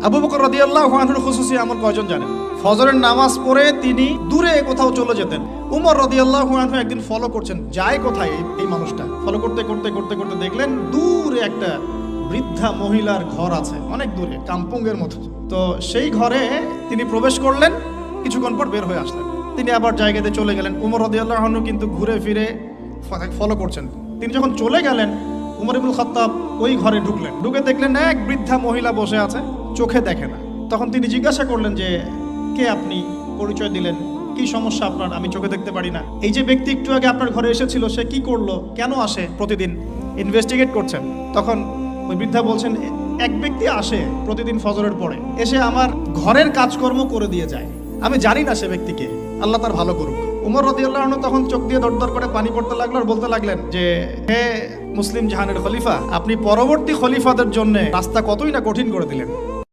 আবু বকর রাদিয়াল্লাহু আনহুর খুসুসি আমল কয়জন জানেন? ফজরের নামাজ পড়ে তিনি দূরে কোথাও চলে যেতেন। উমর রাদিয়াল্লাহু আনহু একদিন ফলো করছেন, যায় কোথায় এই মানুষটা। ফলো করতে করতে করতে করতে দেখলেন দূরে একটা বৃদ্ধা মহিলার ঘর আছে, অনেক দূরে, কাম্পুঙ্গের মতো। তো সেই ঘরে তিনি প্রবেশ করলেন, কিছুক্ষণ পর বের হয়ে আসলেন। তিনি আবার জায়গাতে চলে গেলেন। উমর রাদিয়াল্লাহু আনহু কিন্তু ঘুরে ফিরে ফলো করছেন। তিনি যখন চলে গেলেন, উমর ইবনুল খাত্তাব ওই ঘরে ঢুকলেন। ঢুকে দেখলেন এক বৃদ্ধা মহিলা বসে আছে, চোখে দেখে না। তখন তিনি জিজ্ঞাসা করলেন যে কে আপনি, পরিচয় দিলেন, কি সমস্যা আপনার, আমি চোখে দেখতে পারি না। এই যে ব্যক্তি একটু আগে আপনার ঘরে এসেছিল সে কি করলো, কেন আসে প্রতিদিন, ইনভেস্টিগেট করছেন। তখন ওই বৃদ্ধা বলছেন এক ব্যক্তি আসে প্রতিদিন ফজরের পরে, এসে আমার ঘরের কাজকর্ম করে দিয়ে যায়, আমি জানি না সে ব্যক্তিকে, আল্লাহ তার ভালো করুক। উমর রাদিয়াল্লাহু আনহু তখন চোখ দিয়ে দরদর করে পানি পড়তে লাগলো আর বলতে লাগলেন যে হে মুসলিম জাহানের খলিফা, আপনি পরবর্তী খলিফাদের জন্য রাস্তা কতই না কঠিন করে দিলেন।